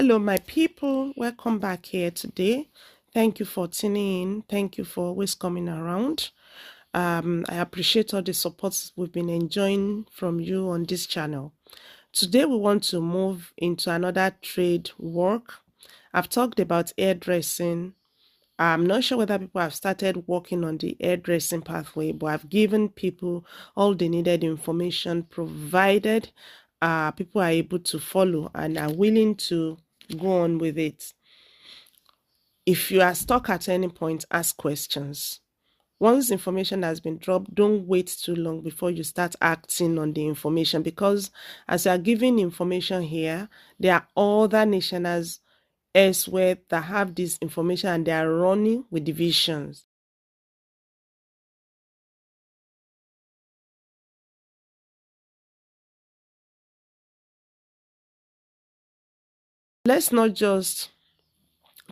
Hello, my people. Welcome back here today. Thank you for tuning in. Thank you for always coming around. I appreciate all the support we've been enjoying from you on this channel. Today, we want to move into another trade work. I've talked about hairdressing. I'm not sure whether people have started working on the hairdressing pathway, but I've given people all the needed information provided people are able to follow and are willing to go on with it. If you are stuck at any point, ask questions. Once information has been dropped, don't wait too long before you start acting on the information, because as you are giving information here, there are other nationals elsewhere that have this information and they are running with divisions. Let's not just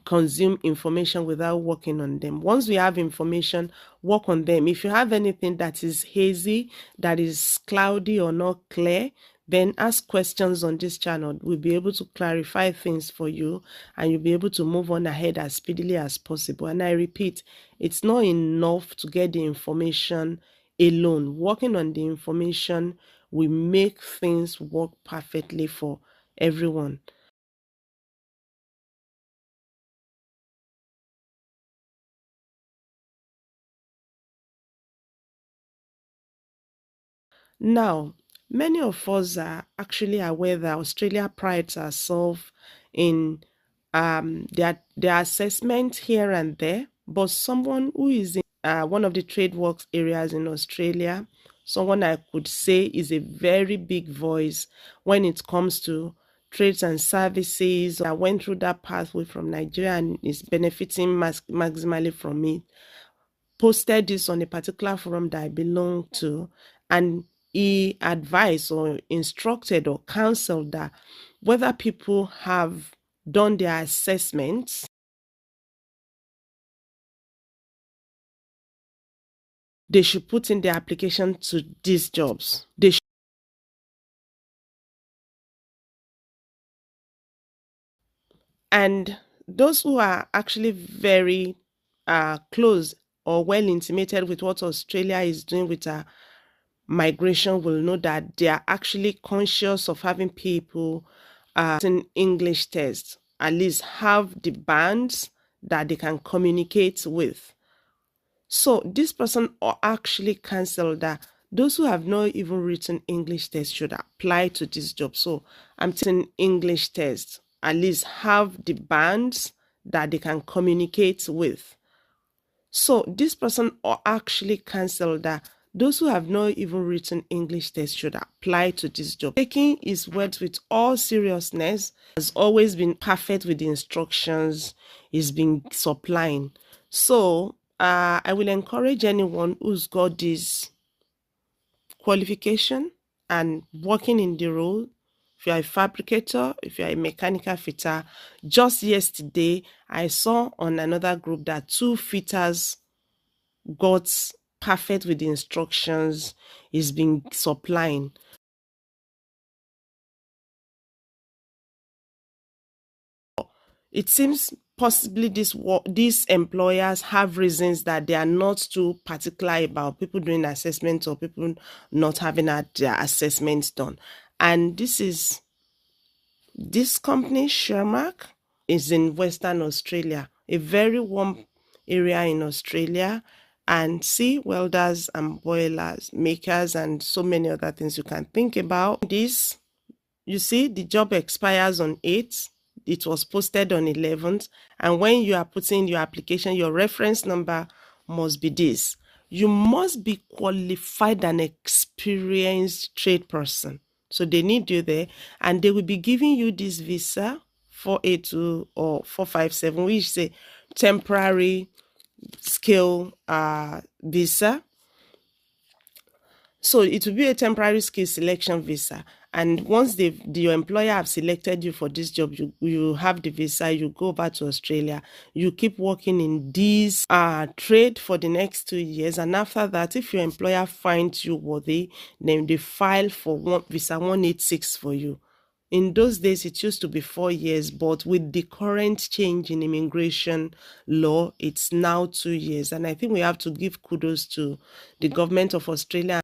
consume information without working on them. Once we have information, work on them. If you have anything that is hazy, that is cloudy or not clear, then ask questions on this channel. We'll be able to clarify things for you and you'll be able to move on ahead as speedily as possible. And I repeat, it's not enough to get the information alone. Working on the information will make things work perfectly for everyone. Now, many of us are actually aware that Australia prides herself in their assessment here and there, but someone who is in one of the trade works areas in Australia, someone I could say is a very big voice when it comes to trades and services. I went through that pathway from Nigeria and is benefiting maximally from it, posted this on a particular forum that I belong to, and he advised or instructed or counseled that whether people have done their assessments, they should put in their application to these jobs. And those who are actually very close or well intimated with what Australia is doing with migration will know that they are actually conscious of having people in English test, at least have the bands that they can communicate with. So this person actually canceled that those who have not even written English test should apply to this job. So I'm taking English test, at least have the bands that they can communicate with. So this person actually canceled that those who have not even written English test should apply to this job. Taking his words with all seriousness, has always been perfect with the instructions he's been supplying. So I will encourage anyone who's got this qualification and working in the role. If you are a fabricator, if you are a mechanical fitter, just yesterday I saw on another group that 2 fitters got perfect with the instructions he's been supplying. It seems possibly these employers have reasons that they are not too particular about people doing assessments or people not having had their assessments done. And this company, Shermark, is in Western Australia, a very warm area in Australia. And see, welders and boilers, makers, and so many other things you can think about. This, you see, the job expires on 8th. It was posted on 11th. And when you are putting your application, your reference number must be this. You must be qualified and experienced trade person. So they need you there. And they will be giving you this visa, 482 or 457, which is a temporary skill visa. So it will be a temporary skill selection visa. And once your employer have selected you for this job, you have the visa, you go back to Australia, you keep working in this trade for the next 2 years. And after that, if your employer finds you worthy, then they file for visa 186 for you. In those days, it used to be 4 years, but with the current change in immigration law, it's now 2 years. And I think we have to give kudos to the government of Australia.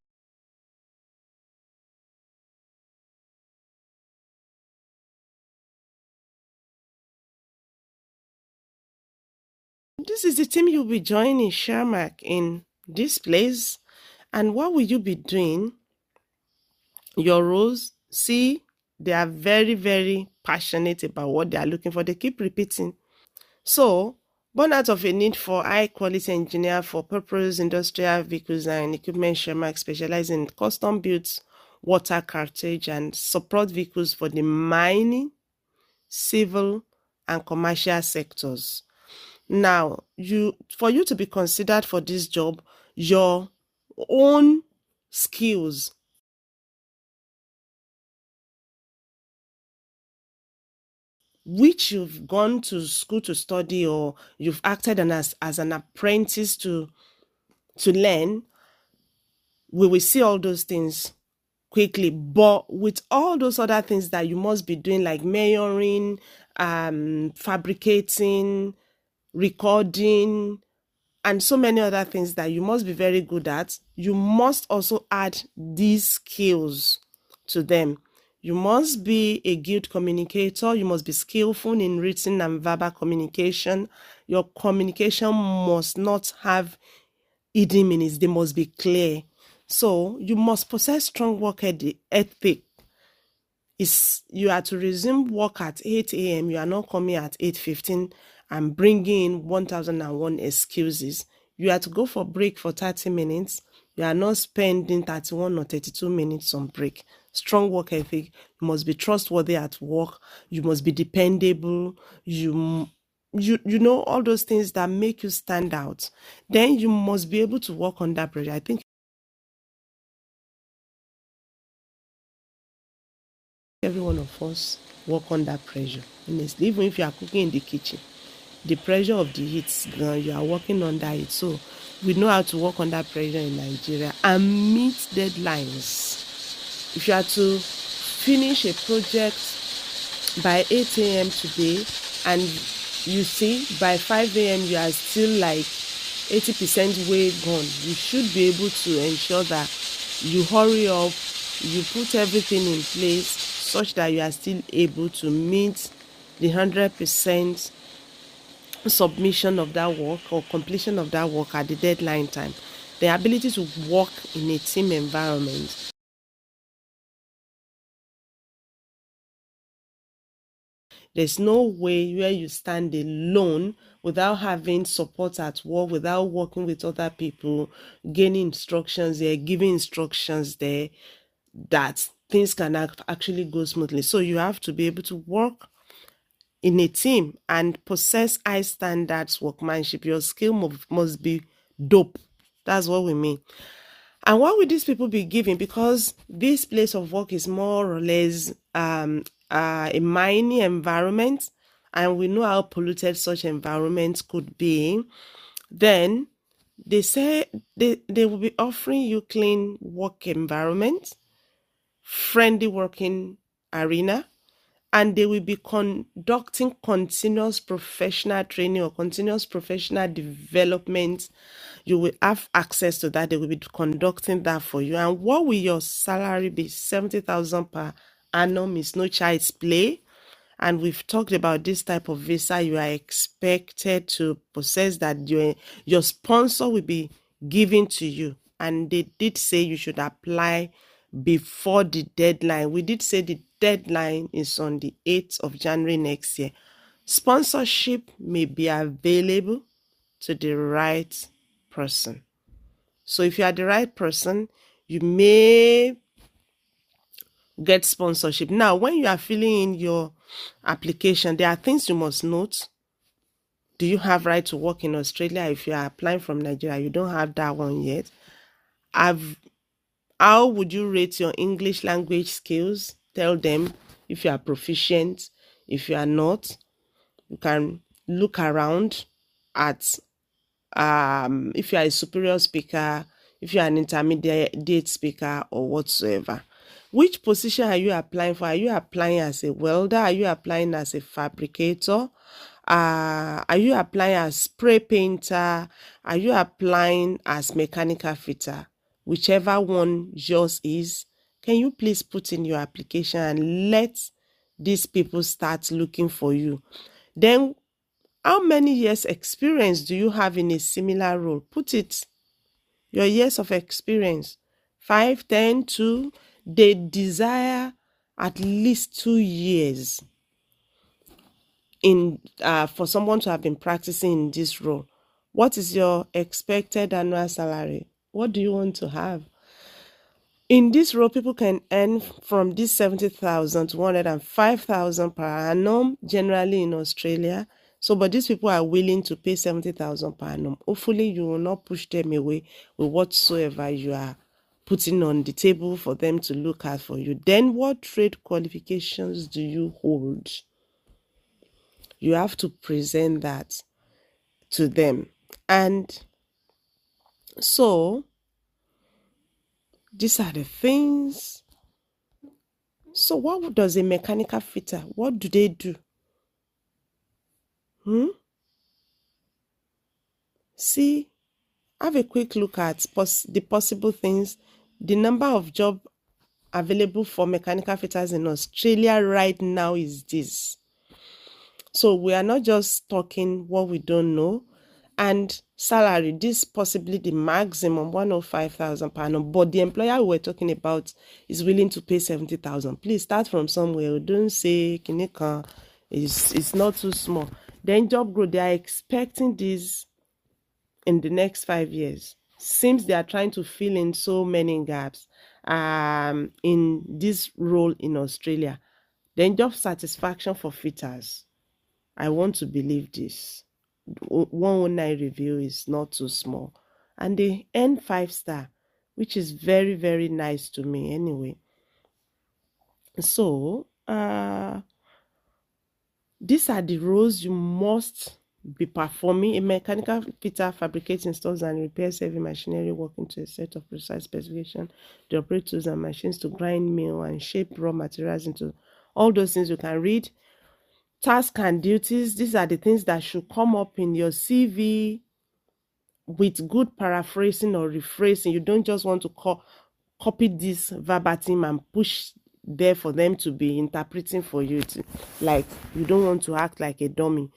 This is the team you'll be joining, Sharmak, in this place. And what will you be doing? Your roles, see, they are very, very passionate about what they are looking for. They keep repeating. So, born out of a need for high quality engineer for purpose industrial vehicles and equipment, Sharmak specializes in custom built water cartridge and support vehicles for the mining, civil, and commercial sectors. Now, for you to be considered for this job, your own skills, which you've gone to school to study or you've acted as an apprentice to learn, we will see all those things quickly. But with all those other things that you must be doing, like measuring, fabricating, recording, and so many other things that you must be very good at, you must also add these skills to them. You must be a good communicator. You must be skillful in written and verbal communication. Your communication must not have hidden meanings. They must be clear. So you must possess strong work ethic. Is you are to resume work at 8 a.m. You are not coming at 8:15 and bringing in 1001 excuses. You are to go for break for 30 minutes. You are not spending 31 or 32 minutes on break. Strong work ethic. You must be trustworthy at work. You must be dependable. You know all those things that make you stand out. Then you must be able to work under pressure. I think every one of us work under pressure. Honestly, even if you are cooking in the kitchen, the pressure of the heat, you are working under it. So we know how to work under pressure in Nigeria and meet deadlines. If you are to finish a project by 8 a.m. today and you see by 5 a.m. you are still like 80% way gone, you should be able to ensure that you hurry up, you put everything in place such that you are still able to meet the 100% submission of that work or completion of that work at the deadline time. The ability to work in a team environment. There's no way where you stand alone without having support at work, without working with other people, gaining instructions there, giving instructions there, that things can actually go smoothly. So you have to be able to work in a team and possess high standards workmanship. Your skill must be dope. That's what we mean. And what will these people be giving? Because this place of work is more or less a mining environment, and we know how polluted such environments could be. Then they say they will be offering you clean work environment, friendly working arena, and they will be conducting continuous professional training or continuous professional development. You will have access to that. They will be conducting that for you. And what will your salary be? 70,000 per annum is no child's play. And we've talked about this type of visa you are expected to possess, that your sponsor will be given to you. And they did say you should apply before the deadline. We did say the deadline is on the 8th of January next year. Sponsorship may be available to the right person. So if you are the right person, you may get sponsorship. Now, when you are filling in your application, there are things you must note. Do you have right to work in Australia? If you are applying from Nigeria, you don't have that one yet. How would you rate your English language skills? Tell them if you are proficient. If you are not, you can look around at if you are a superior speaker, if you are an intermediate speaker or whatsoever. Which position are you applying for? Are you applying as a welder? Are you applying as a fabricator? Are you applying as spray painter? Are you applying as mechanical fitter? Whichever one yours is, can you please put in your application and let these people start looking for you? Then, how many years experience do you have in a similar role? Put it, your years of experience, 5, 10, 2. They desire at least 2 years in for someone to have been practicing in this role. What is your expected annual salary? What do you want to have? In this role, people can earn from this 70,000 to 105,000 per annum, generally in Australia. So, but these people are willing to pay 70,000 per annum. Hopefully, you will not push them away with whatsoever you are putting on the table for them to look at for you. Then, what trade qualifications do you hold? You have to present that to them. And so, these are the things. So what does a mechanical fitter, what do they do? See, have a quick look at the possible things. The number of jobs available for mechanical fitters in Australia right now is this. So we are not just talking what we don't know. And salary, this possibly the maximum 105,000 per annum, but the employer we're talking about is willing to pay 70,000. Please start from somewhere. Don't say Kinika it's not too small. Then job growth, they are expecting this in the next 5 years. Seems they are trying to fill in so many gaps in this role in Australia. Then job satisfaction for fitters. I want to believe this. 109 review is not too small, and they earn 5-star, which is very, very nice to me anyway. So these are the roles you must be performing. A mechanical fitter fabricates, installs and repairs heavy machinery working to a set of precise specifications. They operate tools and machines to grind, mill and shape raw materials into all those things you can read. Tasks and duties, these are the things that should come up in your CV with good paraphrasing or rephrasing. You don't just want to copy this verbatim and push there for them to be interpreting for you. Like, you don't want to act like a dummy.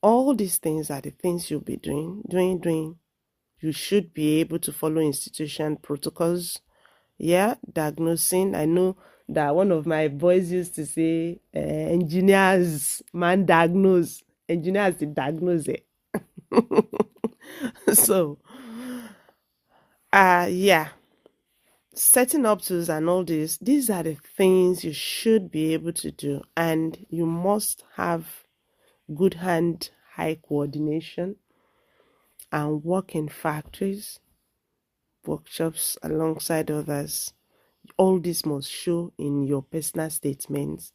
All these things are the things you'll be doing. You should be able to follow institution protocols. Yeah, diagnosing. I know that one of my boys used to say, engineers, man, diagnose. Engineers, diagnose it. So, yeah, setting up tools and all this, these are the things you should be able to do. And you must have good hand-eye coordination and work in factories, workshops alongside others. All this must show in your personal statements.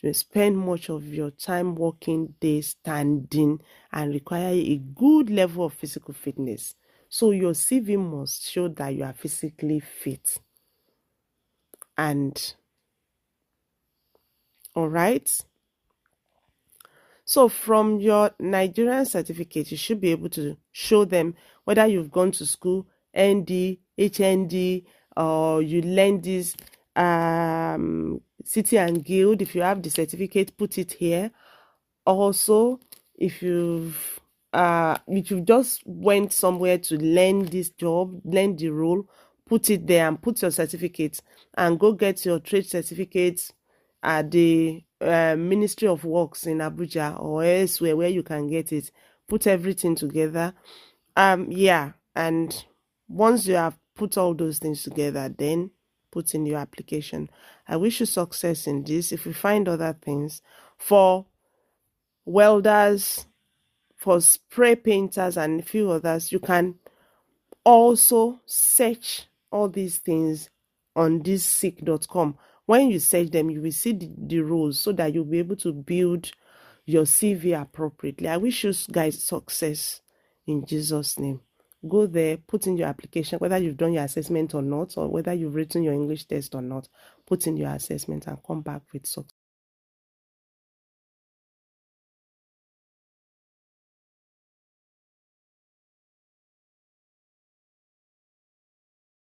You spend much of your time working days standing and require a good level of physical fitness. So your CV must show that you are physically fit. And all right. So from your Nigerian certificate, you should be able to show them whether you've gone to school, ND, HND, or you learn this City and Guild. If you have the certificate, put it here. Also, if you just went somewhere to learn this job, learn the role, put it there and put your certificate, and go get your trade certificates at the Ministry of Works in Abuja or elsewhere where you can get it. Put everything together. Yeah, and once you have put all those things together, then put in your application. I wish you success in this. If you find other things for welders, for spray painters and a few others, you can also search all these things on this seek.com. When you search them, you will see the roles so that you'll be able to build your CV appropriately. I wish you guys success in Jesus' name. Go there, put in your application, whether you've done your assessment or not, or whether you've written your English test or not. Put in your assessment and come back with success.